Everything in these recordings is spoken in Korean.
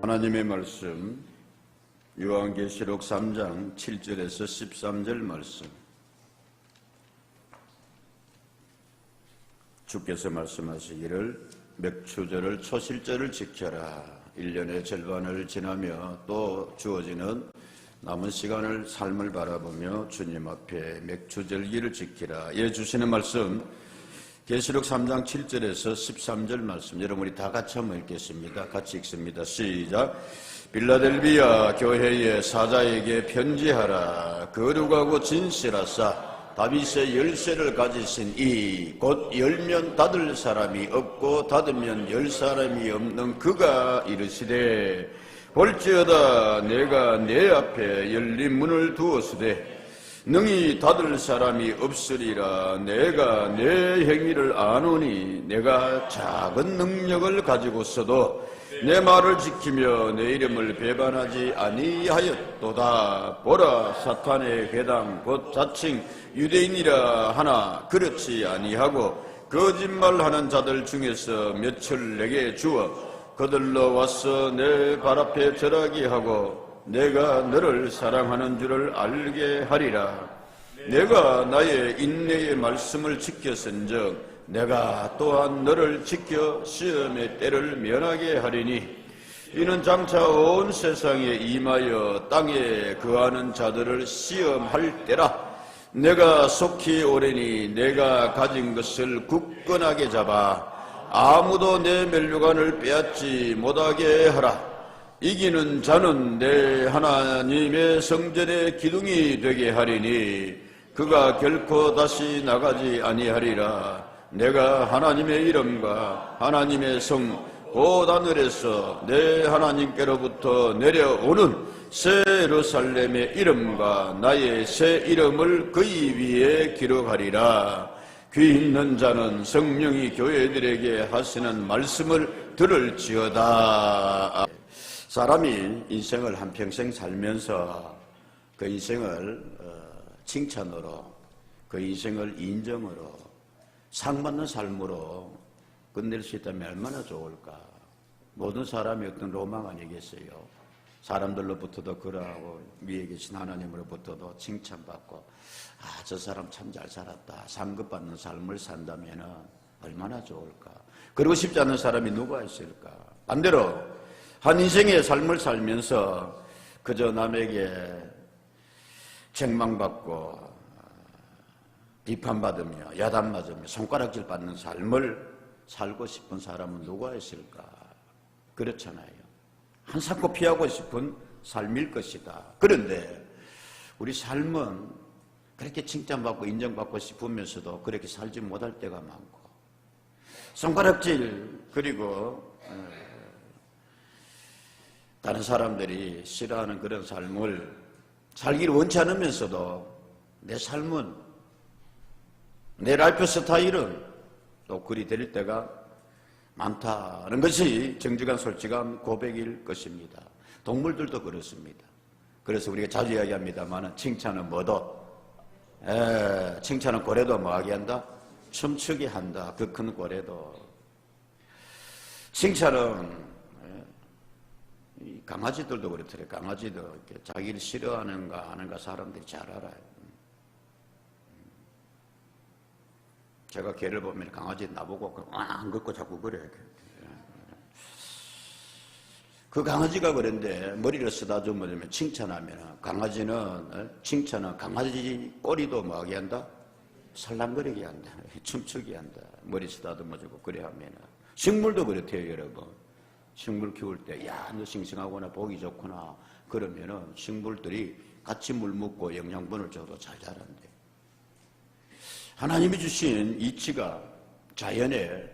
하나님의 말씀 요한계시록 3장 7절에서 13절 말씀. 주께서 말씀하시기를 맥추절을 초실절을 지켜라. 1년의 절반을 지나며 또 주어지는 남은 시간을 삶을 바라보며 주님 앞에 맥추절기를 지키라. 예, 주시는 말씀 계시록 3장 7절에서 13절 말씀, 여러분이 다 같이 한번 읽겠습니다. 같이 읽습니다. 시작. 빌라델비아 교회의 사자에게 편지하라. 거룩하고 진실하사 다윗의 열쇠를 가지신 이 곧 열면 닫을 사람이 없고 닫으면 열 사람이 없는 그가 이르시되, 볼지어다 내가 내 앞에 열린 문을 두었으되 능히 닫을 사람이 없으리라. 내가 내 행위를 아노니 내가 작은 능력을 가지고서도 내 말을 지키며 내 이름을 배반하지 아니하였도다. 보라, 사탄의 회당 곧 자칭 유대인이라 하나 그렇지 아니하고 거짓말하는 자들 중에서 몇을 내게 주어 그들로 와서 내 발 앞에 절하게 하고 내가 너를 사랑하는 줄을 알게 하리라. 내가 나의 인내의 말씀을 지켰은즉 내가 또한 너를 지켜 시험의 때를 면하게 하리니 이는 장차 온 세상에 임하여 땅에 거하는 자들을 시험할 때라. 내가 속히 오래니 내가 가진 것을 굳건하게 잡아 아무도 내 면류관을 빼앗지 못하게 하라. 이기는 자는 내 하나님의 성전의 기둥이 되게 하리니 그가 결코 다시 나가지 아니하리라. 내가 하나님의 이름과 하나님의 성 곧 하늘에서 내 하나님께로부터 내려오는 새 예루살렘의 이름과 나의 새 이름을 그의 위에 기록하리라. 귀 있는 자는 성령이 교회들에게 하시는 말씀을 들을지어다. 사람이 인생을 한평생 살면서 그 인생을 칭찬으로, 그 인생을 인정으로, 상받는 삶으로 끝낼 수 있다면 얼마나 좋을까. 모든 사람이 어떤 로망 아니겠어요. 사람들로부터도 그러하고 위에 계신 하나님으로부터도 칭찬받고, 아, 저 사람 참 잘 살았다, 상급받는 삶을 산다면 얼마나 좋을까. 그러고 싶지 않은 사람이 누가 있을까. 반대로 한 인생의 삶을 살면서 그저 남에게 책망받고 비판받으며 야단맞으며 손가락질 받는 삶을 살고 싶은 사람은 누가 있을까? 그렇잖아요. 한사코 피하고 싶은 삶일 것이다. 그런데 우리 삶은 그렇게 칭찬받고 인정받고 싶으면서도 그렇게 살지 못할 때가 많고, 손가락질, 그리고 다른 사람들이 싫어하는 그런 삶을 살기를 원치 않으면서도 내 삶은, 내 라이프 스타일은 또 그리 될 때가 많다는 것이 정직한 솔직한 고백일 것입니다. 동물들도 그렇습니다. 그래서 우리가 자주 이야기합니다만 칭찬은 뭐도, 칭찬은 고래도 뭐하게 한다? 춤추게 한다. 그 큰 고래도. 칭찬은 강아지들도 그렇더래요. 강아지도 자기를 싫어하는가 아는가 사람들이 잘 알아요. 제가 개를 보면 강아지 나보고 안 걷고 자꾸 그래. 그 강아지가 그런데 머리를 쓰다듬으면 칭찬하면 강아지는, 칭찬은 강아지 꼬리도 뭐하게 한다? 살랑거리게 한다. 춤추게 한다. 머리 쓰다듬어주고 그래 하면. 식물도 그렇대요, 여러분. 식물 키울 때, 야, 너 싱싱하구나, 보기 좋구나. 그러면은 식물들이 같이 물 먹고 영양분을 줘도 잘 자란대. 하나님이 주신 이치가, 자연의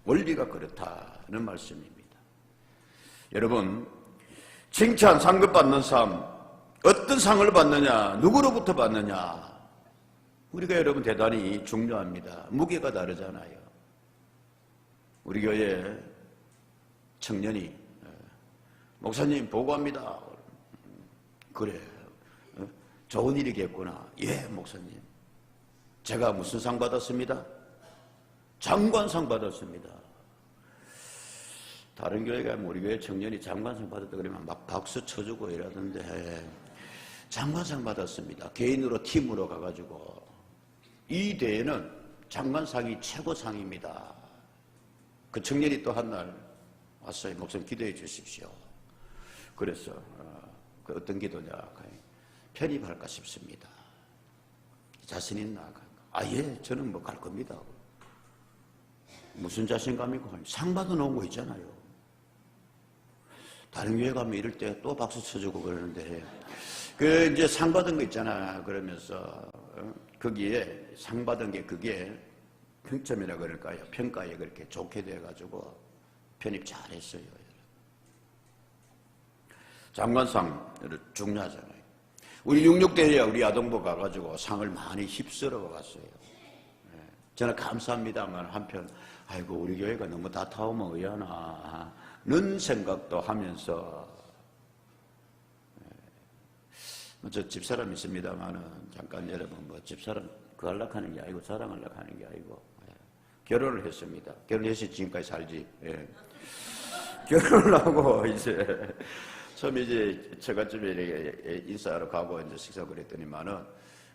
원리가 그렇다는 말씀입니다. 여러분, 칭찬, 상급받는 삶, 어떤 상을 받느냐, 누구로부터 받느냐, 우리가 여러분 대단히 중요합니다. 무게가 다르잖아요. 우리 교회 청년이 목사님 보고합니다. 그래, 좋은 일이겠구나. 예, 목사님. 제가 무슨 상 받았습니다? 장관상 받았습니다. 다른 교회 가면 우리 교회 청년이 장관상 받았다 그러면 막 박수 쳐주고 이러던데, 장관상 받았습니다. 개인으로 팀으로 가가지고. 이 대회는 장관상이 최고상입니다. 그 청년이 또 한 날 왔어요. 목사님 기도해 주십시오. 그래서 그 어떤 기도냐, 편입할까 싶습니다. 자신 있나? 예, 저는 뭐 갈 겁니다. 무슨 자신감이고, 상 받아놓은 거 있잖아요. 다른 교회 가면 이럴 때 또 박수 쳐주고 그러는데, 그 이제 상 받은 거 있잖아. 그러면서 거기에 상 받은 게 그게 평점이라 그럴까요? 평가에 그렇게 좋게 돼가지고 편입 잘했어요. 장관상 중요하잖아요. 우리 66대에 우리 아동부 가가지고 상을 많이 휩쓸어 갔어요. 저는 감사합니다만 한편, 아이고 우리 교회가 너무 다 타오면 의하나는 생각도 하면서, 저 집사람 있습니다만은 잠깐 여러분, 뭐 집사람 그 하려고 하는 게 아니고 자랑하려고 하는 게 아니고, 결혼을 했습니다. 결혼해서 지금까지 살지. 결혼을 하고 이제 처음에 이제 처갓집에 이렇게 인사하러 가고 이제 식사 그랬더니만은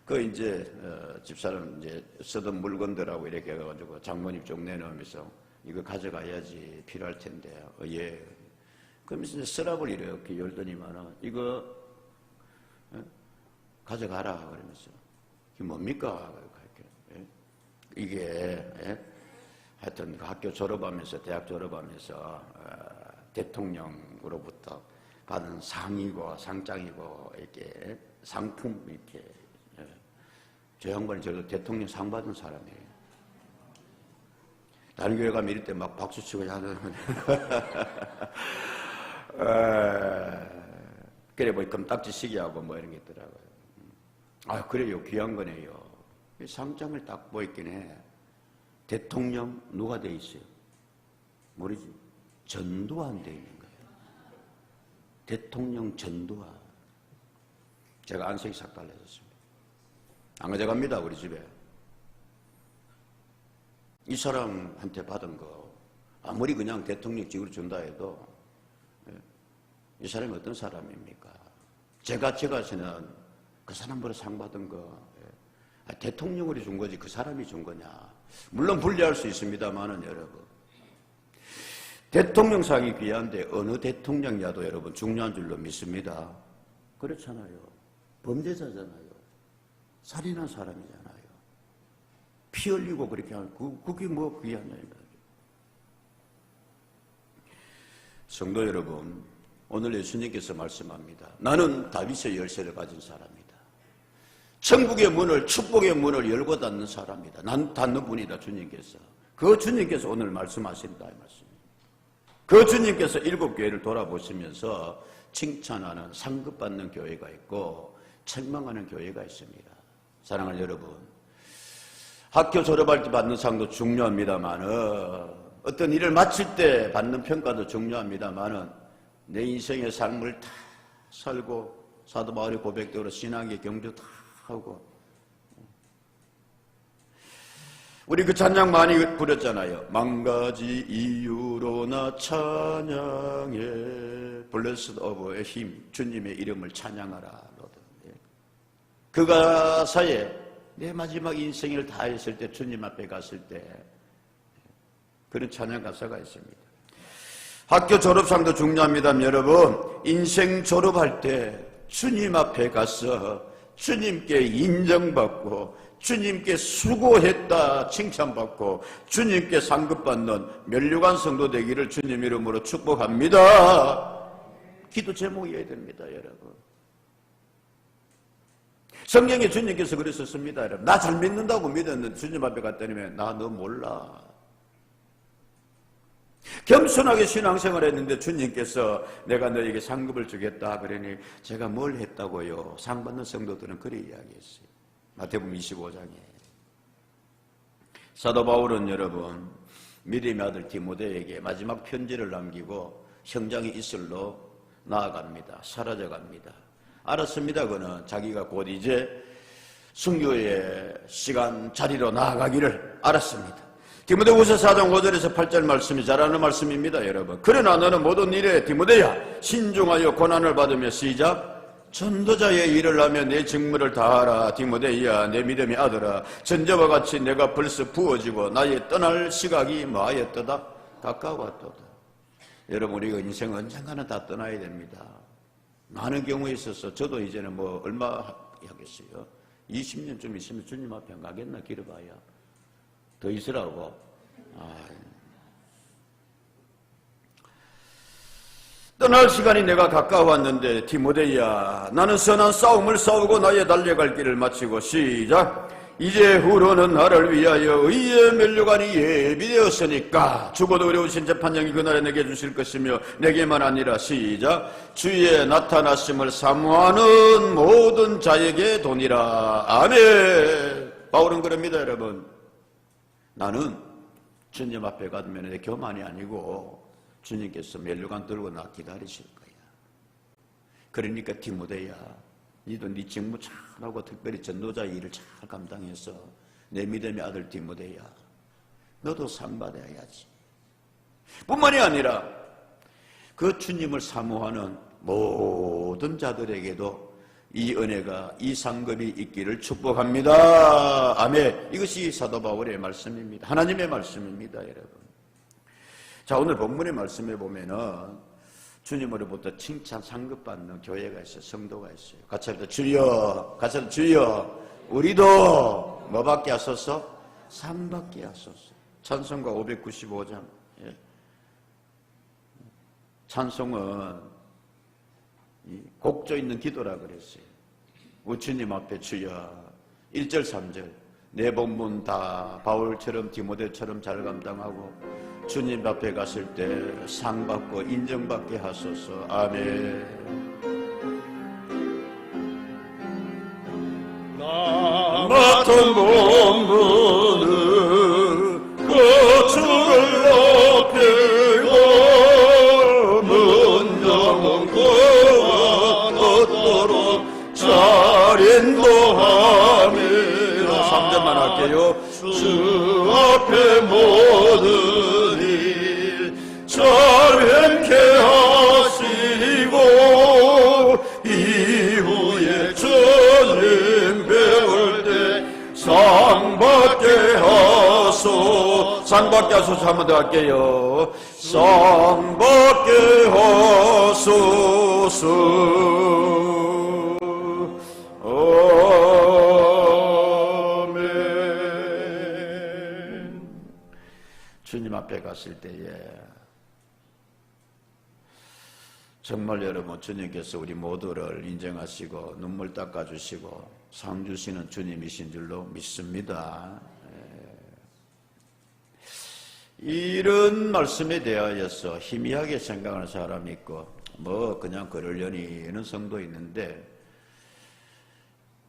그 이제 집사람 이제 쓰던 물건들하고 이렇게 해가지고 장모님 쪽 내놓으면서 이거 가져가야지 필요할 텐데, 예. 그러면서 이제 서랍을 이렇게 열더니만은 이거 가져가라 그러면서, 이게 뭡니까? 이게 하여튼 학교 졸업하면서, 대학 졸업하면서 대통령으로부터 받은 상이고 상장이고 이렇게 상품, 이렇게. 저 양반이 저도 대통령 상 받은 사람이에요. 다른 교회 가면 이럴 때 막 박수 치고 하는. 그래 뭐 껌딱지 시기하고 뭐 이런 게 있더라고요. 그래요, 귀한 거네요. 상장을 딱 보이긴 해. 대통령 누가 돼 있어요? 모르지? 전두환 돼 있는 거예요. 대통령 전두환. 제가 안색이 싹 달라졌습니다. 안 가져갑니다, 우리 집에. 이 사람한테 받은 거, 아무리 그냥 대통령직으로 준다 해도, 이 사람이 어떤 사람입니까? 제가 저는 그 사람보다 상 받은 거, 대통령으로 준 거지 그 사람이 준 거냐. 물론 분리할 수 있습니다만은 여러분, 대통령상이 귀한데 어느 대통령이라도 여러분 중요한 줄로 믿습니다. 그렇잖아요. 범죄자잖아요. 살인한 사람이잖아요. 피 흘리고 그렇게 하는, 그게 뭐 귀하냐. 성도 여러분, 오늘 예수님께서 말씀합니다. 나는 다윗의 열쇠를 가진 사람이다. 천국의 문을, 축복의 문을 열고 닫는 사람이다. 난 닫는 분이다, 주님께서. 그 주님께서 오늘 말씀하신다, 이 말씀입니다. 그 주님께서 7교회를 돌아보시면서 칭찬하는, 상급받는 교회가 있고 책망하는 교회가 있습니다. 사랑하는 여러분, 학교 졸업할 때 받는 상도 중요합니다만, 어떤 일을 마칠 때 받는 평가도 중요합니다만, 내 인생의 삶을 다 살고 사도 바울의 고백대로 신앙의 경주 다 하고, 우리 그 찬양 많이 부렸잖아요. 만 가지 이유로 나 찬양해, Blessed of Him, 주님의 이름을 찬양하라. 그 가사에 내 마지막 인생을 다 했을 때, 주님 앞에 갔을 때 그런 찬양 가사가 있습니다. 학교 졸업상도 중요합니다. 여러분, 인생 졸업할 때 주님 앞에 가서 주님께 인정받고 주님께 수고했다 칭찬받고 주님께 상급받는 면류관 성도 되기를 주님 이름으로 축복합니다. 기도 제목이어야 됩니다, 여러분. 성경에 주님께서 그랬었습니다, 여러분. 나 잘 믿는다고 믿었는데 주님 앞에 갔더니 나 너 몰라. 겸손하게 신앙생활 했는데 주님께서 내가 너에게 상급을 주겠다 그러니 제가 뭘 했다고요? 상 받는 성도들은 그래 이야기했어요. 마태복음 25장에. 사도 바울은 여러분, 믿음의 아들 디모데에게 마지막 편지를 남기고 형장이 이슬로 나아갑니다. 사라져갑니다. 알았습니다. 그는 자기가 곧 이제 순교의 시간 자리로 나아가기를 알았습니다. 디모데후서 4장 5절에서 8절 말씀이 잘 아는 말씀입니다, 여러분. 그러나 너는 모든 일에 디모데야 신중하여 고난을 받으며 시작 전도자의 일을 하며 내 직무를 다하라. 디모데야 내 믿음의 아들아 전자와 같이 내가 벌써 부어지고 나의 떠날 시각이 뭐하였도다 가까웠도다. 여러분 우리가 인생 언젠가는 다 떠나야 됩니다. 많은 경우에 있어서 저도 이제는 뭐 얼마 하겠어요. 20년쯤 있으면 주님 앞에 안 가겠나 길어봐야 더 있으라고. 떠날 시간이 내가 가까웠는데 디모데야 나는 선한 싸움을 싸우고 나의 달려갈 길을 마치고 시작 이제 후로는 나를 위하여 의의 면류관이 예비되었으니까 죽어도 어려우신 재판장이 그날에 내게 주실 것이며 내게만 아니라 시작 주의 나타나심을 사모하는 모든 자에게 도니라. 아멘. 바울은 그럽니다. 여러분 나는 주님 앞에 가면 내 교만이 아니고 주님께서 면류관 들고 나 기다리실 거야. 그러니까 디모데야 니도 네 직무 잘하고 특별히 전도자의 일을 잘 감당해서 내 믿음의 아들 디모데야 너도 상 받아야지. 뿐만이 아니라 그 주님을 사모하는 모든 자들에게도 이 은혜가 이 상급이 있기를 축복합니다. 아멘. 이것이 사도 바울의 말씀입니다. 하나님의 말씀입니다. 여러분 자 오늘 본문의 말씀에 보면은 주님으로부터 칭찬 상급받는 교회가 있어요. 성도가 있어요. 같이 합시다. 주여 같이 합시다. 주여 우리도 뭐 받게 하소서? 상 받게 하소서. 찬송가 595장 찬송은 곡조 있는 기도라 그랬어요. 주님 앞에 주여 1절 3절 내 본문 다 바울처럼 디모데처럼 잘 감당하고 주님 앞에 갔을 때 상 받고 인정받게 하소서. 아멘. 나 맡은 본분은 거처를 높이고 문정은 그와 얻도록 잘 인도함이라. 3절만 할게요. 주 앞에 모든 일 잘 행케 하시고 이후에 주님 배울 때 상 받게 하소. 상 받게 하소서. 한 번 더 할게요. 상 받게 하소서. 주님 앞에 갔을 때에 정말 여러분 주님께서 우리 모두를 인정하시고 눈물 닦아주시고 상 주시는 주님이신 줄로 믿습니다. 이런 말씀에 대하여서 희미하게 생각하는 사람이 있고 뭐 그냥 그러려니 이런 성도 있는데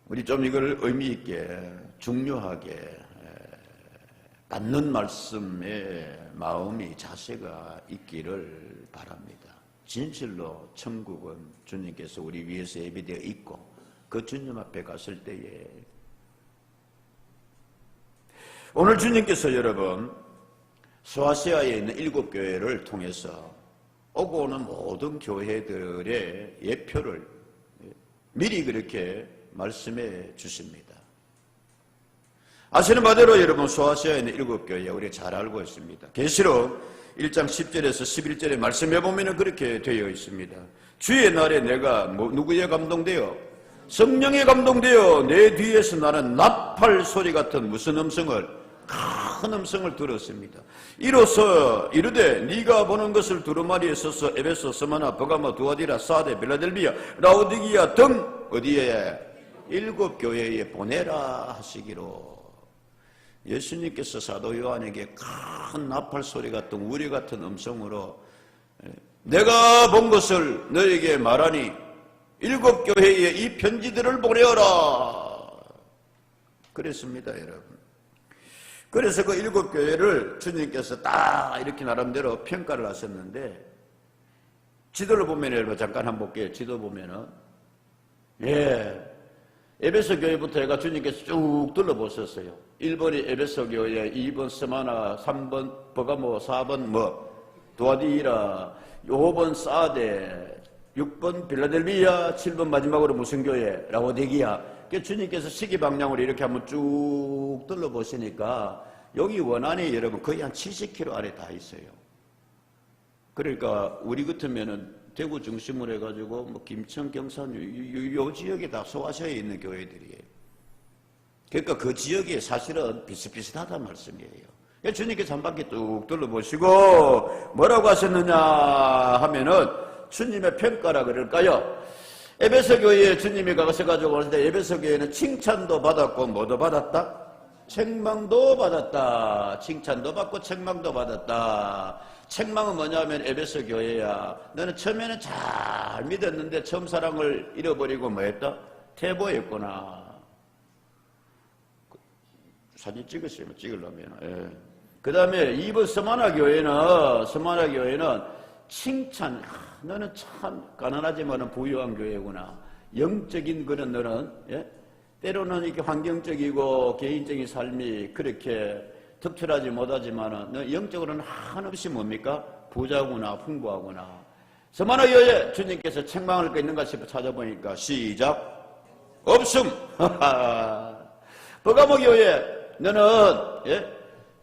우리 좀 이걸 의미 있게 중요하게 받는 말씀에 마음이 자세가 있기를 바랍니다. 진실로 천국은 주님께서 우리 위해서 예비되어 있고 그 주님 앞에 갔을 때에 오늘 주님께서 여러분 소아시아에 있는 7교회를 통해서 오고 오는 모든 교회들의 예표를 미리 그렇게 말씀해 주십니다. 아시는 바대로 여러분 소아시아에 있는 7교회 우리가 잘 알고 있습니다. 계시록 1장 10절에서 11절에 말씀해 보면 그렇게 되어 있습니다. 주의 날에 내가 누구에 감동되어? 성령에 감동되어 내 뒤에서 나는 나팔 소리 같은 무슨 음성을? 큰 음성을 들었습니다. 이로써 이르되 네가 보는 것을 두루마리에 서서 에베소, 스마나, 버가모, 두아디라, 사데, 빌라델비아, 라오디기아 등 어디에? 7교회에 보내라 하시기로 예수님께서 사도 요한에게 큰 나팔 소리 같은 우리 같은 음성으로 내가 본 것을 너에게 말하니 7교회에 이 편지들을 보내어라 그랬습니다. 여러분 그래서 그 7교회를 주님께서 딱 이렇게 나름대로 평가를 하셨는데 지도를 보면 여러분 잠깐 한번 볼게요. 지도 보면은 에베소 교회부터 해가 주님께서 쭉 둘러보셨어요. 1번이 에베소 교회, 2번 스마나, 3번 버가모, 4번 도아디라, 5번 사데, 6번 빌라델비아, 7번 마지막으로 무슨 교회? 라오디게아. 주님께서 시기 방향으로 이렇게 한번 쭉 둘러보시니까 여기 원안이 여러분 거의 한 70km 아래 다 있어요. 그러니까 우리 같으면은 대구 중심으로 해가지고 뭐 김천, 경산 요 지역에 다 소화시에 있는 교회들이에요. 그러니까 그 지역이 사실은 비슷비슷하단 말씀이에요. 주님께서 한 바퀴 뚝 둘러보시고 뭐라고 하셨느냐 하면은 주님의 평가라 그럴까요? 에베소 교회에 주님이 가셔가지고 올 때 에베소 교회는 칭찬도 받았고 뭐도 받았다? 책망도 받았다. 칭찬도 받고 책망도 받았다. 책망은 뭐냐면 에베소 교회야. 너는 처음에는 잘 믿었는데 처음 사랑을 잃어버리고 뭐 했다? 퇴보했구나. 사진 찍으세요. 찍으려면. 예. 그 다음에 2번 스마나 교회는 칭찬. 너는 참 가난하지만 부유한 교회구나. 영적인 거는 너는 때로는 이렇게 환경적이고 개인적인 삶이 그렇게 특출하지 못하지만 너 영적으로는 한없이 뭡니까? 부자구나, 풍부하구나. 스마나 교회 주님께서 책망할 거 있는가 싶어 찾아보니까 시작 없음. 버가모 교회 너는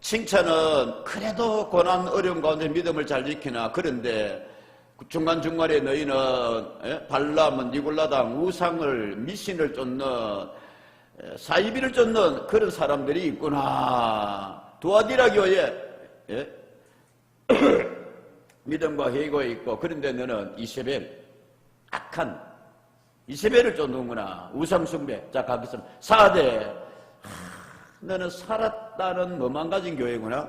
칭찬은 그래도 고난 어려움 가운데 믿음을 잘 지키나 그런데 중간중간에 너희는 발람, 니골라당, 우상을 미신을 쫓는 사이비를 쫓는 그런 사람들이 있구나. 두아디라 교회 믿음과 회개가 있고 그런데 너는 이세벨 악한 이세벨을 쫓는구나. 우상숭배. 자 가겠습니다. 4대 너는 살았다는 뭐만 가진 교회구나.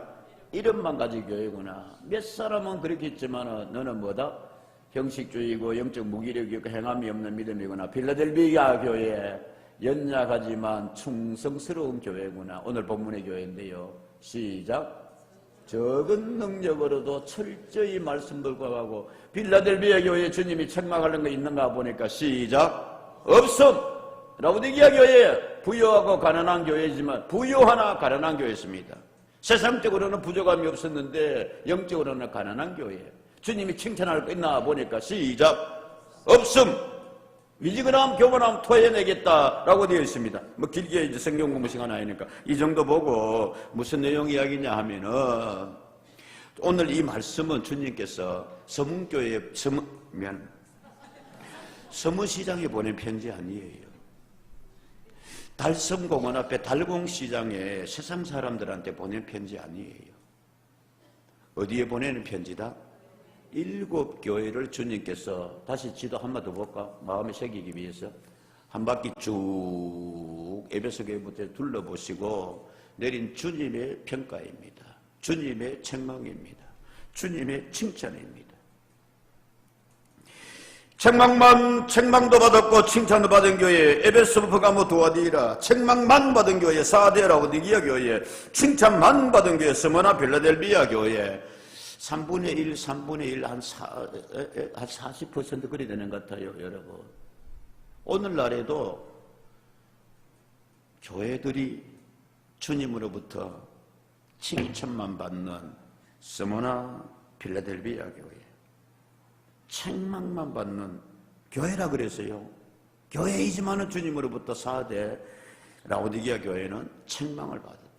이름만 가진 교회구나. 몇 사람은 그렇게 있지만 너는 뭐다? 형식주의고 영적 무기력이 있고 행함이 없는 믿음이구나. 빌라델비아 교회 연약하지만 충성스러운 교회구나. 오늘 본문의 교회인데요. 시작. 적은 능력으로도 철저히 말씀 들고가고 빌라델비아 교회에 주님이 책망하는 거 있는가 보니까 시작. 없음. 라오디게아 교회 부유하고 가난한 교회지만 부유하나 가난한 교회였습니다. 세상적으로는 부족함이 없었는데 영적으로는 가난한 교회예요. 주님이 칭찬할 거 있나 보니까 시작. 없음. 미지근함 교만함 토해내겠다라고 되어 있습니다. 뭐 길게 이제 성경 공부 시간 아니니까 이 정도 보고 무슨 내용 이야기냐 하면은 오늘 이 말씀은 주님께서 서문시장에 보낸 편지 아니에요. 달섬공원 앞에 달공시장에 세상 사람들한테 보낸 편지 아니에요. 어디에 보내는 편지다? 7 교회를 주님께서 다시 지도 한번 더 볼까? 마음에 새기기 위해서 한 바퀴 쭉 에베소 교회부터 둘러보시고 내린 주님의 평가입니다. 주님의 책망입니다. 주님의 칭찬입니다. 책망도 받았고 칭찬도 받은 교회 에베소, 버가모, 두아디라. 책망만 받은 교회 사데라고 니기아 교회. 칭찬만 받은 교회 스머나, 빌라델비아 교회. 3분의 1 한 40% 그리 되는 것 같아요, 여러분. 오늘날에도 교회들이 주님으로부터 칭찬만 받는 스머나, 빌라델비아 교회. 책망만 받는 교회라 그랬어요. 교회이지만은 주님으로부터 4대 라오디게아 교회는 책망을 받았대요.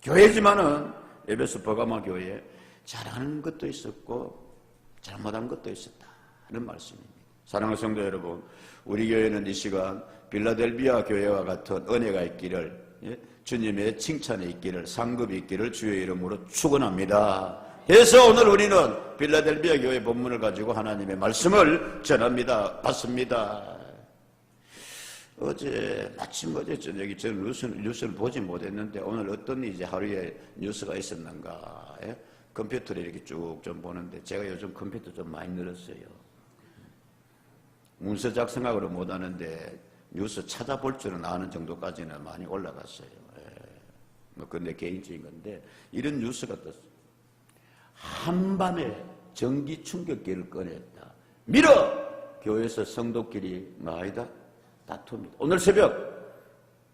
교회지만은 에베소 버가마 교회 잘하는 것도 있었고 잘못한 것도 있었다는 말씀입니다. 사랑하는 성도 여러분, 우리 교회는 이 시간 빌라델비아 교회와 같은 은혜가 있기를, 주님의 칭찬이 있기를, 상급이 있기를 주의 이름으로 축원합니다. 그래서 오늘 우리는 빌라델비아 교회 본문을 가지고 하나님의 말씀을 전합니다. 받습니다. 마침 어제 저녁에 저는 뉴스를 보지 못했는데 오늘 어떤 이제 하루에 뉴스가 있었는가. 컴퓨터를 이렇게 쭉 좀 보는데 제가 요즘 컴퓨터 좀 많이 늘었어요. 문서 작성하고는 못하는데 뉴스 찾아볼 줄은 아는 정도까지는 많이 올라갔어요. 뭐 그건 내 개인적인 건데 이런 뉴스가 떴어요. 한밤에 전기 충격기를 꺼냈다. 밀어! 교회에서 성도끼리 아니다 다툽니다. 오늘 새벽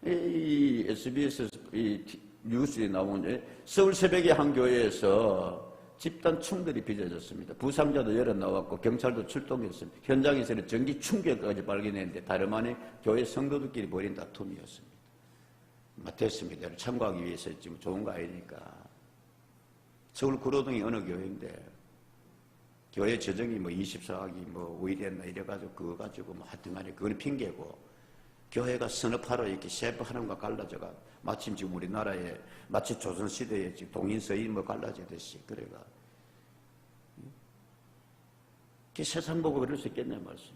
이 SBS 이 뉴스에 나온 서울 새벽에 한 교회에서 집단 충돌이 빚어졌습니다. 부상자도 여러 나왔고 경찰도 출동했습니다. 현장에서는 전기 충격까지 발견했는데 다름 아닌 교회 성도들끼리 벌인 다툼이었습니다. 됐습니다. 참고하기 위해서 지금 좋은 거 아니니까. 서울 구로동이 어느 교회인데 교회 재정이 뭐 24억이 뭐 오일했나 이래가지고 그거 가지고 뭐 하여튼 간에 그건 핑계고 교회가 선업하러 이렇게 셰프 하는가 갈라져가 마침 지금 우리나라에 마치 조선시대에 지금 동인서인 뭐 갈라지듯이 그래가 세상 보고 그럴 수 있겠네 말씀.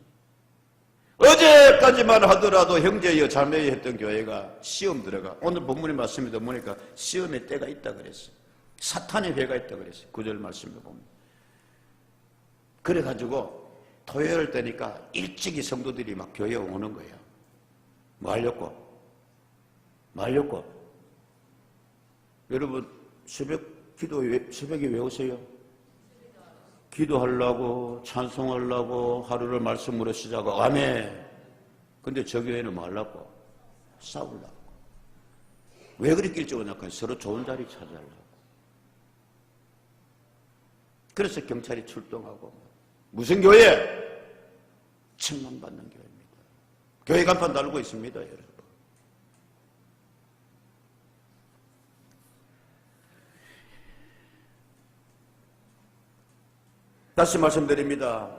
어제까지만 하더라도 형제여 자매여 했던 교회가 시험 들어가 오늘 본문의 말씀에도 보니까 시험의 때가 있다 그랬어요. 사탄의 회가 있다 그랬어요. 9절 말씀에 보면. 그래가지고 토요일 때니까 일찍이 성도들이 막 교회에 오는 거예요. 뭐 하려고? 여러분 새벽에 왜 오세요? 기도하려고 찬송하려고 하루를 말씀으로 시작하고 아멘. 근데 저 교회는 뭐 하려고? 싸우려고. 왜 그렇게 일찍 오냐고 서로 좋은 자리 찾으려고. 그래서 경찰이 출동하고 무슨 교회? 책망받는 교회입니다. 교회 간판 달고 있습니다, 여러분. 다시 말씀드립니다.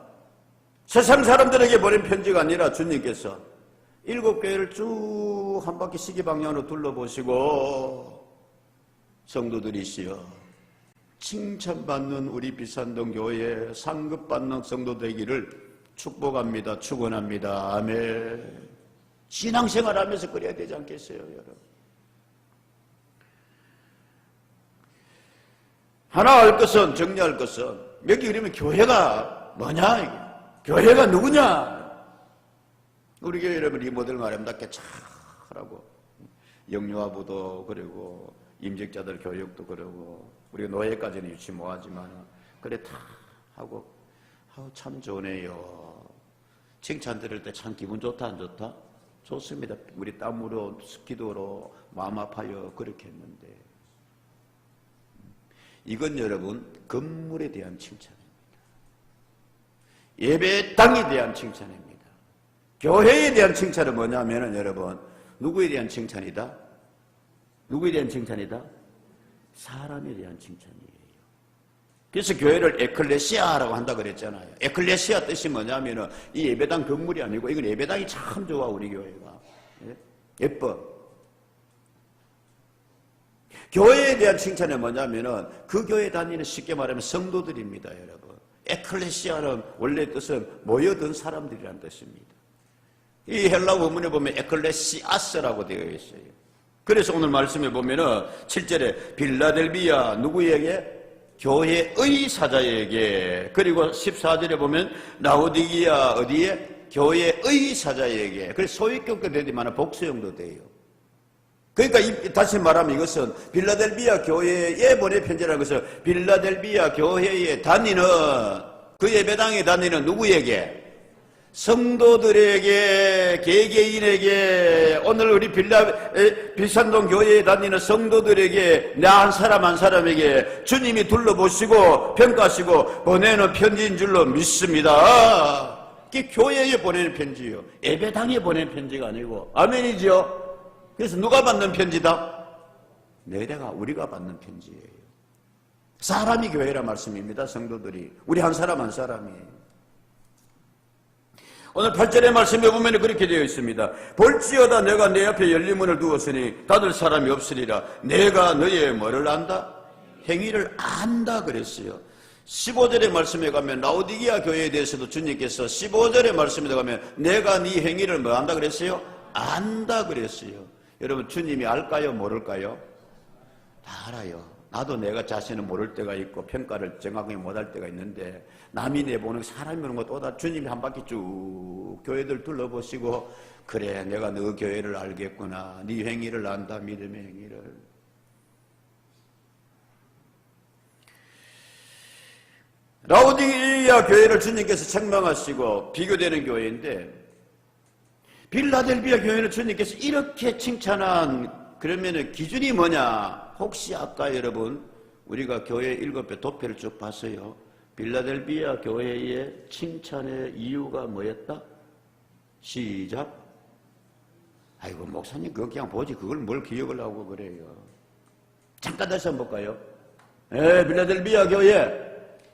세상 사람들에게 보낸 편지가 아니라 주님께서 7교회를 쭉 한 바퀴 시계 방향으로 둘러보시고 성도들이시여 칭찬받는 우리 비산동 교회에 상급받는 성도 되기를 축복합니다. 축원합니다. 아멘. 신앙생활하면서 그래야 되지 않겠어요, 여러분? 하나 알 것은 정리할 것은 여기 그러면 교회가 뭐냐? 교회가 누구냐? 우리 교회 여러분 리모델 아름답게 잘하고 영유아부도 그리고 임직자들 교육도 그러고 우리가 노예까지는 유치 못하지만 그래 다 하고 참 좋네요. 칭찬 들을 때 참 기분 좋다 안 좋다? 좋습니다. 우리 땀으로 기도로 마음 아파요 그렇게 했는데 이건 여러분 건물에 대한 칭찬입니다. 예배당에 대한 칭찬입니다. 교회에 대한 칭찬은 뭐냐면은 여러분 누구에 대한 칭찬이다? 누구에 대한 칭찬이다? 사람에 대한 칭찬이에요. 그래서 교회를 에클레시아라고 한다 그랬잖아요. 에클레시아 뜻이 뭐냐면은 이 예배당 건물이 아니고 이건 예배당이 참 좋아 우리 교회가. 예뻐. 교회에 대한 칭찬은 뭐냐면은 그 교회 다니는 쉽게 말하면 성도들입니다, 여러분. 에클레시아는 원래 뜻은 모여든 사람들이라는 뜻입니다. 이 헬라 원문에 보면 에클레시아스라고 되어 있어요. 그래서 오늘 말씀에 보면은 7절에 빌라델비아 누구에게? 교회의 사자에게. 그리고 14절에 보면 라오디기아 어디에? 교회의 사자에게. 그래서 소위격도 되지만 복수형도 돼요. 그러니까 다시 말하면 이것은 빌라델비아 교회에 보낸 편지라는 것은 빌라델비아 교회에 다니는 그 예배당에 다니는 누구에게? 성도들에게 개개인에게 오늘 우리 비산동 교회에 다니는 성도들에게 나 한 사람 한 사람에게 주님이 둘러보시고 평가하시고 보내는 편지인 줄로 믿습니다. 이게 교회에 보내는 편지예요. 예배당에 보내는 편지가 아니고 아멘이죠. 그래서 누가 받는 편지다? 내가 우리가 받는 편지예요. 사람이 교회라 말씀입니다. 성도들이 우리 한 사람 한 사람이. 오늘 8절의 말씀에 보면 그렇게 되어 있습니다. 볼지어다 내가 내 앞에 열린문을 두었으니 닫을 사람이 없으리라. 내가 너의 뭐를 안다? 행위를 안다 그랬어요. 15절의 말씀에 가면 라오디기아 교회에 대해서도 주님께서 15절의 말씀에 가면 내가 네 행위를 뭐 안다 그랬어요? 안다 그랬어요. 여러분 주님이 알까요? 모를까요? 다 알아요. 나도 내가 자신을 모를 때가 있고 평가를 정확하게 못할 때가 있는데 남이 내보는 사람이 보는 것도 다 주님이 한 바퀴 쭉 교회들 둘러보시고 그래 내가 너 교회를 알겠구나. 네 행위를 안다. 믿음의 행위를. 라오디기아 교회를 주님께서 책망하시고 비교되는 교회인데 빌라델비아 교회는 주님께서 이렇게 칭찬한 그러면은 기준이 뭐냐? 혹시 아까 여러분 우리가 교회 7배 도표를 쭉 봤어요. 빌라델비아 교회의 칭찬의 이유가 뭐였다? 시작. 아이고 목사님 그거 그냥 보지 그걸 뭘 기억을 하고 그래요. 잠깐 다시 한번 볼까요? 빌라델비아 교회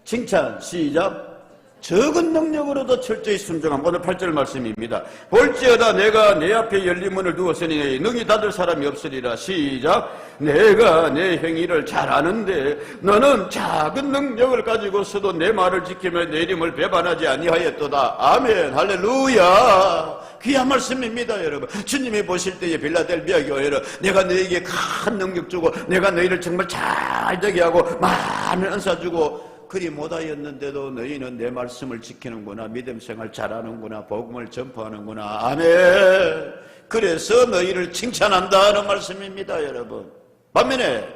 칭찬 시작. 적은 능력으로도 철저히 순종함. 오늘 8절 말씀입니다. 볼지어다 내가 내 앞에 열린 문을 두었으니 능히 닫을 사람이 없으리라. 시작. 내가 내 행위를 잘 아는데 너는 작은 능력을 가지고서도 내 말을 지키며 내 이름을 배반하지 아니하였도다. 아멘. 할렐루야. 귀한 말씀입니다, 여러분. 주님이 보실 때에 빌라델비아 교회는 내가 너에게 큰 능력 주고 내가 너희를 정말 잘 되게 하고 많은 은사 주고 그리 못하였는데도 너희는 내 말씀을 지키는구나. 믿음 생활 잘하는구나. 복음을 전파하는구나. 아멘. 그래서 너희를 칭찬한다는 말씀입니다, 여러분. 반면에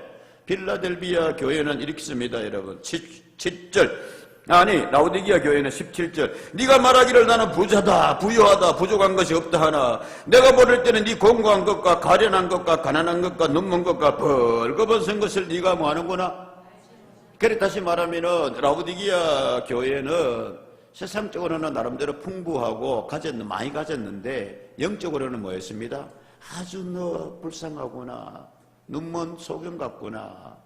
빌라델비아 교회는 이렇게 씁니다, 여러분. 7절. 아니 라오디게아 교회는 17절. 네가 말하기를 나는 부자다 부유하다 부족한 것이 없다 하나 내가 모를 때는 네 공고한 것과 가련한 것과 가난한 것과 눈먼 것과 벌거벗은 것을 네가 뭐하는구나. 그래 다시 말하면은 라오디게아 교회는 세상적으로는 나름대로 풍부하고 많이 가졌는데 영적으로는 뭐였습니다? 아주 너 불쌍하구나. 눈먼 소경 같구나.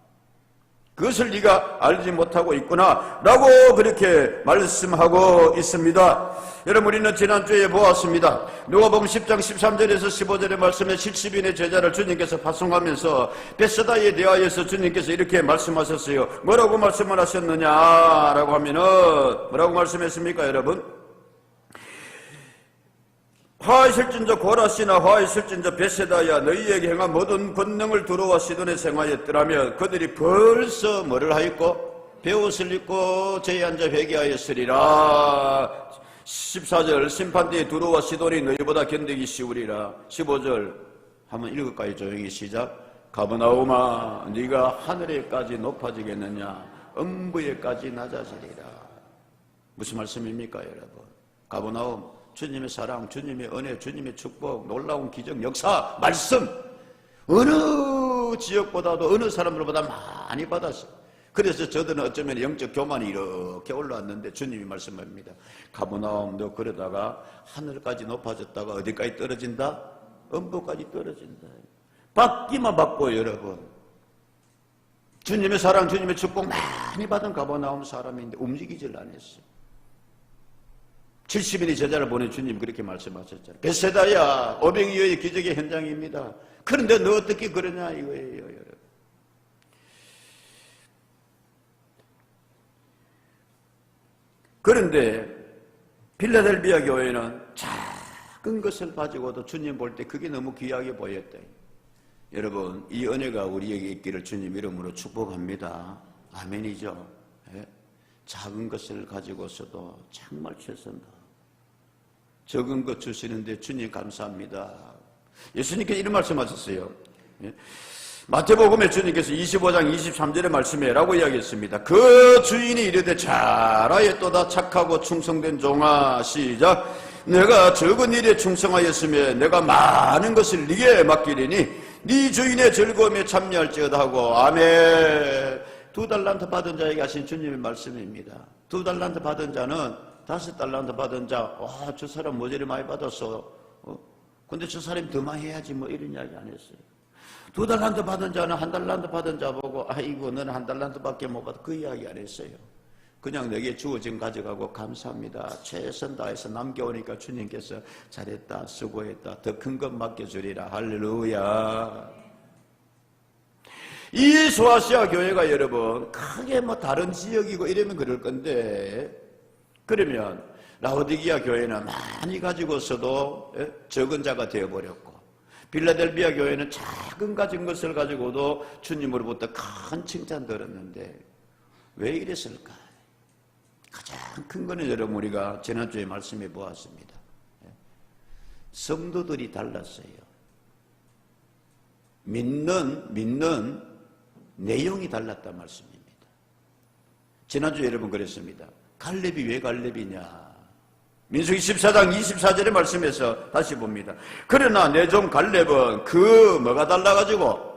그것을 네가 알지 못하고 있구나 라고 그렇게 말씀하고 있습니다. 여러분 우리는 지난주에 보았습니다. 누가복음 10장 13절에서 15절의 말씀에 70인의 제자를 주님께서 파송하면서 베스다에 대하여서 주님께서 이렇게 말씀하셨어요. 뭐라고 말씀을 하셨느냐라고 하면은 뭐라고 말씀했습니까 여러분? 화이실진저 고라시나 화이실진저 베세다야 너희에게 행한 모든 권능을 두루와 시돈에 생하였더라면 그들이 벌써 뭐를 하였고 배옷을 입고 제에 앉아 회개하였으리라. 14절 심판대에 두루와 시돈이 너희보다 견디기 쉬우리라. 15절 한번 읽을까요? 조용히 시작. 가버나움아 네가 하늘에까지 높아지겠느냐 음부에까지 낮아지리라. 무슨 말씀입니까 여러분? 가버나움 주님의 사랑, 주님의 은혜, 주님의 축복, 놀라운 기적, 역사, 말씀 어느 지역보다도 어느 사람들보다 많이 받았어요. 그래서 저들은 어쩌면 영적 교만이 이렇게 올라왔는데 주님이 말씀합니다. 가버나움 너 그러다가 하늘까지 높아졌다가 어디까지 떨어진다? 음부까지 떨어진다. 받기만 받고 여러분 주님의 사랑, 주님의 축복 많이 받은 가버나움 사람인데 움직이질 않았어요. 70인의 제자를 보낸 주님 그렇게 말씀하셨잖아요. 베세다야 오병이어의 기적의 현장입니다. 그런데 너 어떻게 그러냐 이거예요 여러분. 그런데 빌라델비아 교회는 작은 것을 가지고도 주님 볼 때 그게 너무 귀하게 보였다. 여러분 이 은혜가 우리에게 있기를 주님 이름으로 축복합니다. 아멘이죠. 네? 작은 것을 가지고서도 정말 최선다. 적은 것 주시는데 주님 감사합니다. 예수님께서 이런 말씀하셨어요. 마태복음에 주님께서 25장 23절의 말씀에 라고 이야기했습니다. 그 주인이 이르되 잘하였도다 착하고 충성된 종아. 시작. 내가 적은 일에 충성하였으며 내가 많은 것을 네게 맡기리니 네 주인의 즐거움에 참여할지어다 하고. 아멘. 2달란트 받은 자에게 하신 주님의 말씀입니다. 2달란트 받은 자는 5달란트 받은 자, 와, 저 사람 모자리 많이 받았어. 근데 저 사람이 더 많이 해야지 뭐 이런 이야기 안 했어요. 2달란트 받은 자는 1달란트 받은 자 보고 아이고 너는 1달란트밖에 못 받아 그 이야기 안 했어요. 그냥 내게 주어진 가져가고 감사합니다. 최선 다해서 남겨오니까 주님께서 잘했다 수고했다 더 큰 것 맡겨주리라. 할렐루야. 이 소아시아 교회가 여러분 크게 뭐 다른 지역이고 이러면 그럴 건데 그러면 라오디게아 교회는 많이 가지고서도 적은 자가 되어버렸고 빌라델비아 교회는 작은 가진 것을 가지고도 주님으로부터 큰 칭찬 들었는데 왜 이랬을까? 가장 큰 거는 여러분 우리가 지난주에 말씀해 보았습니다. 성도들이 달랐어요. 믿는 내용이 달랐단 말씀입니다. 지난주에 여러분 그랬습니다. 갈렙이 왜 갈렙이냐? 민수기 14장 24절의 말씀에서 다시 봅니다. 그러나 내 종 갈렙은 그 뭐가 달라가지고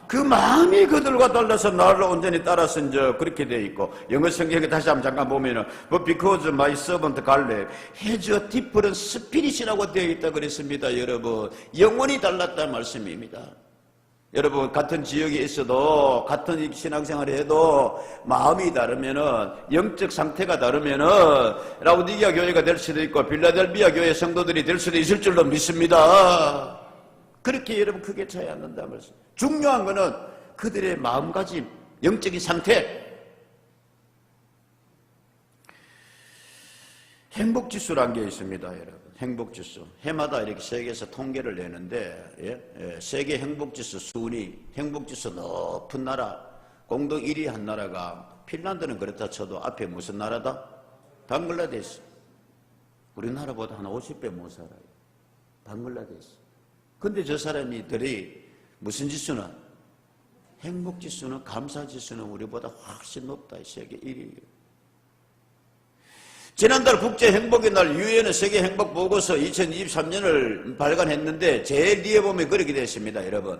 그 마음이 그들과 달라서 나를 온전히 따랐은즉 그렇게 되어 있고, 영어 성경에 다시 한번 잠깐 보면은 But because my servant Caleb has a different spirit이라고 되어 있다 그랬습니다. 여러분, 영혼이 달랐다는 말씀입니다. 여러분, 같은 지역에 있어도 같은 신앙생활을 해도 마음이 다르면은, 영적 상태가 다르면은 라우디게아 교회가 될 수도 있고 빌라델비아 교회 성도들이 될 수도 있을 줄로 믿습니다. 그렇게 여러분 크게 차이 안 난다는 말씀. 중요한 거는 그들의 마음가짐, 영적인 상태. 행복지수라는 게 있습니다, 여러분. 행복지수. 해마다 이렇게 세계에서 통계를 내는데, 세계 행복지수 순위, 행복지수 높은 나라, 공동 1위 한 나라가, 핀란드는 그렇다 쳐도 앞에 무슨 나라다? 방글라데시. 우리나라보다 한 50배 못 살아요. 방글라데시. 근데 저 사람들이 무슨 지수는? 행복지수는, 감사지수는 우리보다 훨씬 높다. 세계 1위예요. 지난달 국제행복의 날 유엔의 세계행복보고서 2023년을 발간했는데 제일 뒤에 보면 그렇게 되어 있습니다. 여러분,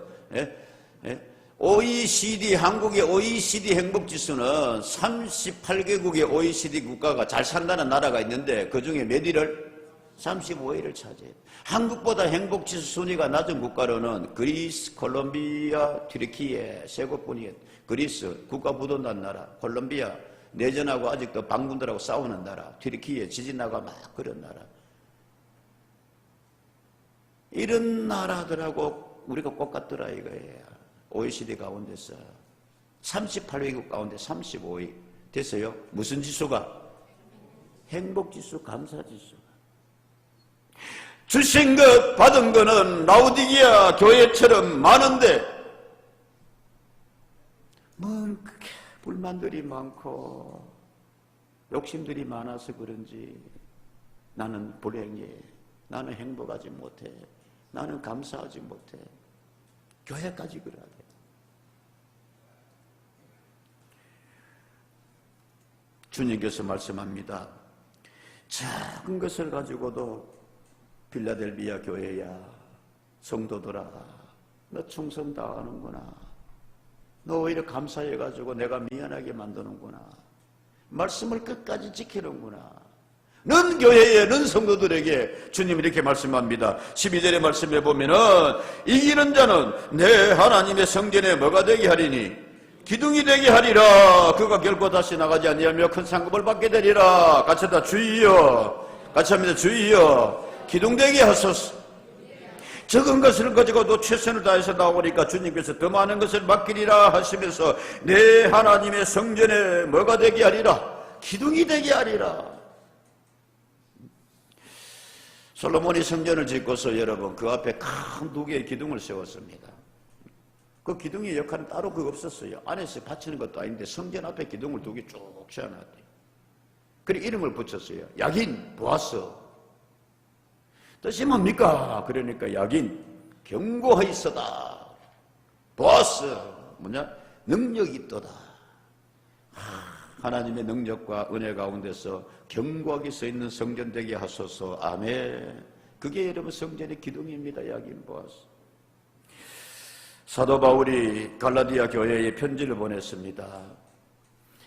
OECD, 한국의 OECD 행복지수는 38개국의 OECD 국가가 잘 산다는 나라가 있는데 그중에 몇 위를? 35위를 차지해요. 한국보다 행복지수 순위가 낮은 국가로는 그리스, 콜롬비아, 튀르키예 세 곳뿐이에요. 그리스, 국가 부도난 나라, 콜롬비아 내전하고 아직도 반군들하고 싸우는 나라, 튀르키예 지진나고 막 그런 나라. 이런 나라들하고 우리가 똑같더라 이거예요. OECD 가운데서 38개국 가운데 35위 됐어요. 무슨 지수가? 행복지수, 감사지수. 주신 것, 받은 거는 라우디게아 교회처럼 많은데 뭔 그렇게 불만들이 많고 욕심들이 많아서 그런지 나는 불행해, 나는 행복하지 못해, 나는 감사하지 못해. 교회까지 그래야 돼. 주님께서 말씀합니다. 작은 것을 가지고도 빌라델비아 교회야, 성도들아, 너 충성 다하는구나. 너 오히려 감사해가지고 내가 미안하게 만드는구나. 말씀을 끝까지 지키는구나. 넌 교회에, 넌 성도들에게 주님 이렇게 말씀합니다. 12절의 말씀에 보면은 이기는 자는 내 하나님의 성전에 뭐가 되게 하리니? 기둥이 되게 하리라. 그가 결코 다시 나가지 아니하며 큰 상급을 받게 되리라. 같이 다 주의여. 같이 합니다. 주의여. 기둥 되게 하소서. 적은 것을 가지고도 최선을 다해서 나오니까 주님께서 더 많은 것을 맡기리라 하시면서 내 하나님의 성전에 뭐가 되게 하리라? 기둥이 되게 하리라. 솔로몬이 성전을 짓고서 여러분 그 앞에 큰 두 개의 기둥을 세웠습니다. 그 기둥의 역할은 따로 그거 없었어요. 안에서 바치는 것도 아닌데 성전 앞에 기둥을 두 개 쭉 세워놨대요. 그리고 이름을 붙였어요. 야긴, 보아스. 뜻이 뭡니까? 그러니까 야긴, 견고하이서다. 보아스, 뭐냐? 능력이 있도다. 하나님의 능력과 은혜 가운데서 견고하게 서 있는 성전 되게 하소서. 아멘. 그게 여러분 성전의 기둥입니다. 야긴, 보아스. 사도 바울이 갈라디아 교회에 편지를 보냈습니다.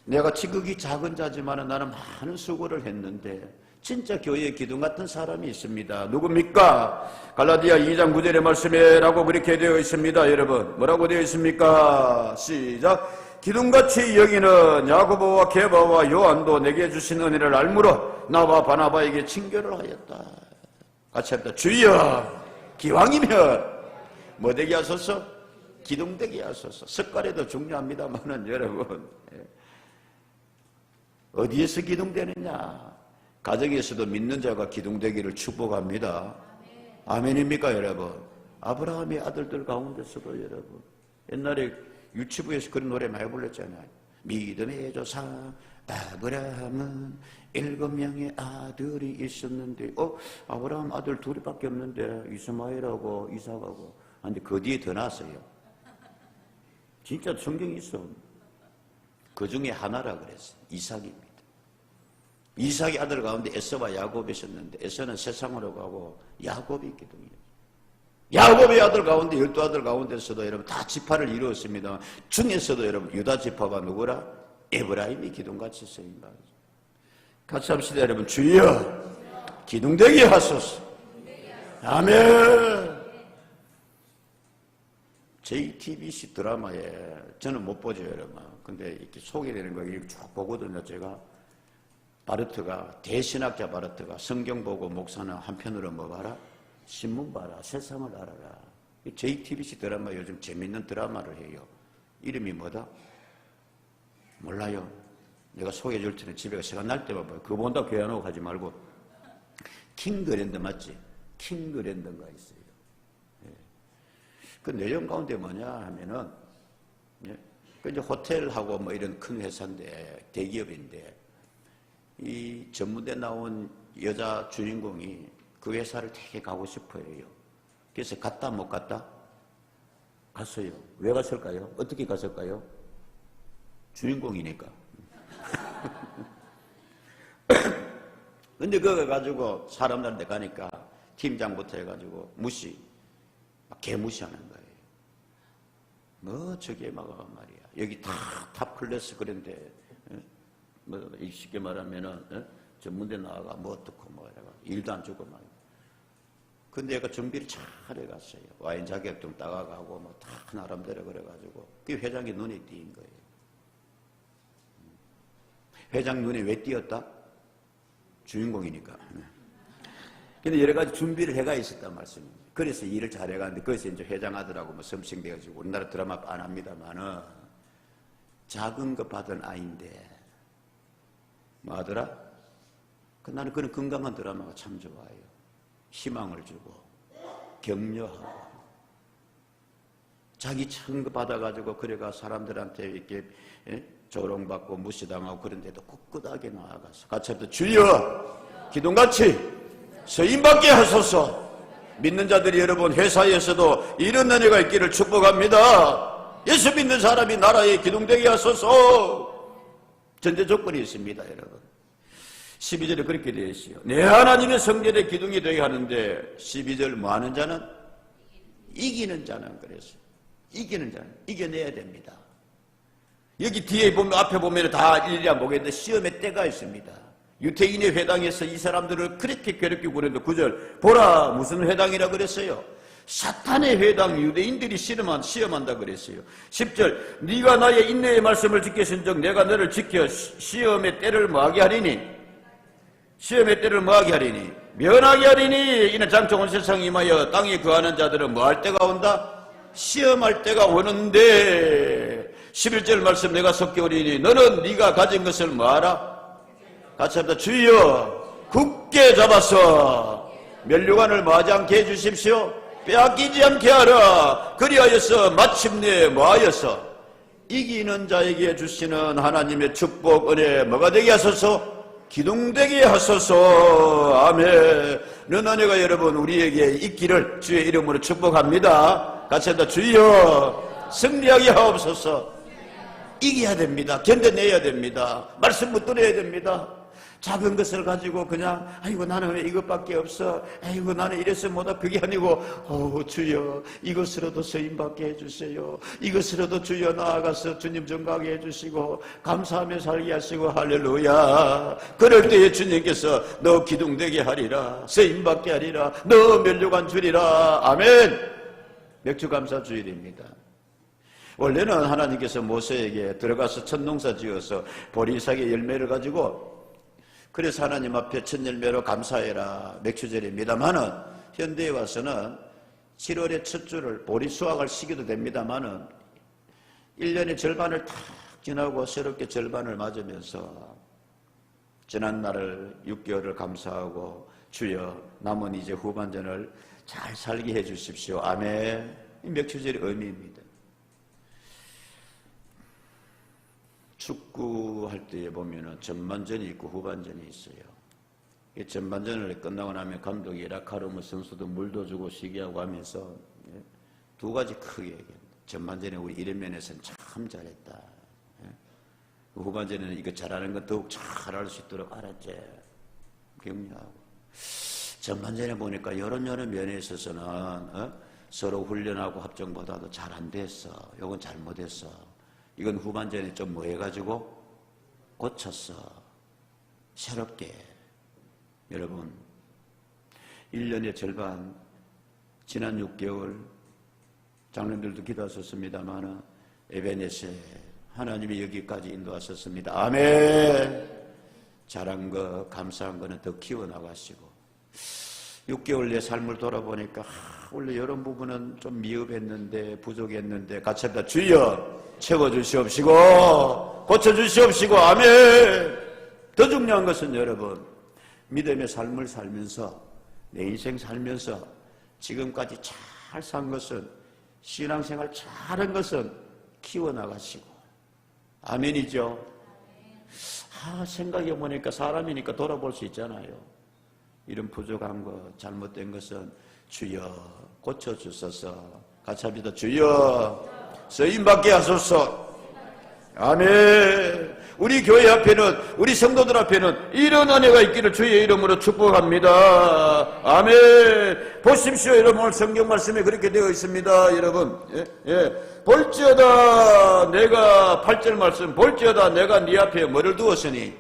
내가 지극히 작은 자지만 나는 많은 수고를 했는데 진짜 교회의 기둥 같은 사람이 있습니다. 누굽니까? 갈라디아 2장 9절의 말씀에 라고 그렇게 되어 있습니다. 여러분 뭐라고 되어 있습니까? 시작. 기둥같이 여기는 야고보와 게바와 요한도 내게 주신 은혜를 알므로 나와 바나바에게 친교를 하였다. 같이 합니다. 주여 기왕이면 뭐 되게 하소서? 기둥 되게 하소서. 습관에도 중요합니다만은 여러분 어디에서 기둥되느냐? 가정에서도 믿는 자가 기둥되기를 축복합니다. 아멘입니까 여러분? 아브라함의 아들들 가운데서도 여러분 옛날에 유치부에서 그런 노래 많이 불렀잖아요. 믿음의 조상 아브라함은 7명의 아들이 있었는데 아브라함 아들 둘이밖에 없는데 이스마엘하고 이삭하고 근데 그 뒤에 더 나왔어요. 진짜 성경이 있어. 그 중에 하나라 그랬어. 이삭입니다. 이삭의 아들 가운데 에서와 야곱이 있었는데 에서는 세상으로 가고 야곱이 기둥이에요. 야곱의 아들 가운데 12아들 가운데서도 여러분 다 지파를 이루었습니다. 중에서도 여러분 유다 지파가 누구라? 에브라임이 기둥같이 쓰인다. 같이 합시다 여러분. 주여 기둥되게 하소서. 아멘. JTBC 드라마에 저는 못 보죠 여러분. 근데 이렇게 소개되는 거 이렇게 쭉 보거든요. 제가 바르트가 대신학자 바르트가 성경 보고 목사는 한편으로 뭐 봐라? 신문 봐라. 세상을 알아라. JTBC 드라마 요즘 재밌는 드라마를 해요. 이름이 뭐다? 몰라요. 내가 소개해 줄 테니 집에 시간 날 때만 봐요. 그거 본다고 교회 안 오고 가지 말고. 킹그랜드 맞지? 킹그랜드가 있어요. 예. 그 내용 가운데 뭐냐 하면은, 예. 그 이제 호텔하고 뭐 이런 큰 회사인데, 대기업인데, 이 전문대 나온 여자 주인공이 그 회사를 되게 가고 싶어 해요. 그래서 갔다 못 갔다? 갔어요. 왜 갔을까요? 어떻게 갔을까요? 주인공이니까. 근데 그거 가지고 사람들한테 가니까 팀장부터 해가지고 막 개무시하는 거예요. 뭐 저게 막 말이야. 여기 다 탑 클래스 그런데 뭐 쉽게 말하면은 전문대 나와가 뭐 어떻고 뭐 해가 일도 안 주고 막. 근데 얘가 준비를 잘 해갔어요. 와인 자격증 따가가고 뭐 다 나름대로 그래가지고 그 회장이 눈에 띈 거예요. 회장 눈에 왜 띄었다? 주인공이니까. 근데 여러 가지 준비를 해가 있었단 말씀입니다. 그래서 일을 잘 해가는데, 거기서 이제 회장 아들하고 뭐 섬싱돼가지고, 우리나라 드라마 안 합니다만은, 작은 거 받은 아이인데, 뭐 하더라? 나는 그런 건강한 드라마가 참 좋아요. 희망을 주고, 격려하고, 자기 작은 거 받아가지고, 그래가 사람들한테 이렇게, 조롱받고 무시당하고 그런데도 꿋꿋하게 나아가서 같이 합시다. 주여 기둥같이 서임받게 하소서. 믿는 자들이 여러분 회사에서도 이런 은혜가 있기를 축복합니다. 예수 믿는 사람이 나라에 기둥되게 하소서. 전제 조건이 있습니다 여러분. 12절에 그렇게 되어 있어요. 내 하나님의 성전의 기둥이 되게 하는데 12절 뭐 하는 자는? 이기는 자는 그랬어요. 이기는 자는 이겨내야 됩니다. 여기 뒤에 보면, 앞에 보면 다 일일이 안 보겠는데 시험의 때가 있습니다. 유태인의 회당에서 이 사람들을 그렇게 괴롭히고 그랬는데 9절, 보라, 무슨 회당이라 그랬어요? 사탄의 회당, 유대인들이 시험한다 그랬어요. 10절, 네가 나의 인내의 말씀을 지켰은즉 내가 너를 지켜 시험의 때를 뭐하게 하리니? 시험의 때를 뭐하게 하리니? 면하게 하리니. 이는 장차 온 세상에 임하여 땅에 거하는 자들은 뭐할 때가 온다? 시험할 때가 오는데 11절 말씀 내가 섞여오리니 너는 네가 가진 것을 뭐하라? 같이 합시다. 주여 굳게 잡아서 면류관을 뭐하지 않게 해주십시오. 빼앗기지 않게 하라. 그리하여서 마침내 뭐하여서 이기는 자에게 주시는 하나님의 축복 은혜 뭐가 되게 하소서? 기둥되게 하소서. 아멘. 이런 은혜가 여러분 우리에게 있기를 주의 이름으로 축복합니다. 같이 합시다. 주여 승리하게 하옵소서. 이겨야 됩니다. 견뎌내야 됩니다. 말씀 붙들어야 됩니다. 작은 것을 가지고 그냥 아이고 나는 왜 이것밖에 없어, 아이고 나는 이래서 뭐다, 그게 아니고 주여 이것으로도 쓰임받게 해주세요. 이것으로도 주여 나아가서 주님 정하게 해주시고 감사하며 살게 하시고 할렐루야. 그럴 때에 주님께서 너 기둥되게 하리라, 쓰임받게 하리라, 너 면류관 주리라. 아멘. 맥주감사 주일입니다. 원래는 하나님께서 모세에게 들어가서 첫 농사 지어서 보리삭의 열매를 가지고 그래서 하나님 앞에 첫 열매로 감사해라 맥주절입니다만은 현대에 와서는 7월의 첫 주를 보리 수확할 시기도 됩니다만은 1년의 절반을 탁 지나고 새롭게 절반을 맞으면서 지난 날을 6개월을 감사하고 주여 남은 이제 후반전을 잘 살게 해 주십시오. 아멘. 이 맥주절의 의미입니다. 축구할 때에 보면은 전반전이 있고 후반전이 있어요. 이 전반전을 끝나고 나면 감독이 라카르무 선수도 물도 주고 쉬게하고 하면서 두 가지 크게 얘기합니다. 전반전에 우리 이런 면에서는 참 잘했다. 후반전에는 이거 잘하는 것 더욱 잘할 수 있도록 알았지. 격려하고. 전반전에 보니까 여러 면에 있어서는 서로 훈련하고 합정보다도 잘 안 됐어. 이건 잘못했어. 이건 후반전에 좀 뭐 해가지고 고쳤어. 새롭게. 여러분 1년의 절반, 지난 6개월 장로님들도 기도하셨습니다만 에베네세 하나님이 여기까지 인도하셨습니다. 아멘. 잘한 거 감사한 거는 더 키워나가시고 6개월 내 삶을 돌아보니까 원래 이런 부분은 좀 미흡했는데 부족했는데 같이 합니다. 주여 채워주시옵시고 고쳐주시옵시고 아멘. 더 중요한 것은 여러분 믿음의 삶을 살면서 내 인생 살면서 지금까지 잘 산 것은 신앙생활 잘한 것은 키워나가시고 아멘이죠. 생각해보니까 사람이니까 돌아볼 수 있잖아요. 이런 부족한 것 잘못된 것은 주여 고쳐주소서. 같이 합니다. 주여 쓰임받게 하소서. 아멘. 우리 교회 앞에는 우리 성도들 앞에는 이런 은혜가 있기를 주의 이름으로 축복합니다. 아멘. 보십시오 여러분 오늘 성경 말씀에 그렇게 되어 있습니다. 여러분 볼지어다 내가 8절 말씀 볼지어다 내가 네 앞에 뭐를 두었으니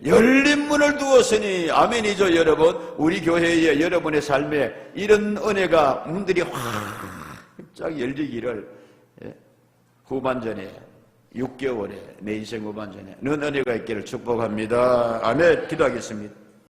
열린 문을 두었으니 아멘이죠. 여러분 우리 교회에 여러분의 삶에 이런 은혜가 문들이 활짝 열리기를 후반전에 6개월에 내 인생 후반전에 는 은혜가 있기를 축복합니다. 아멘. 기도하겠습니다.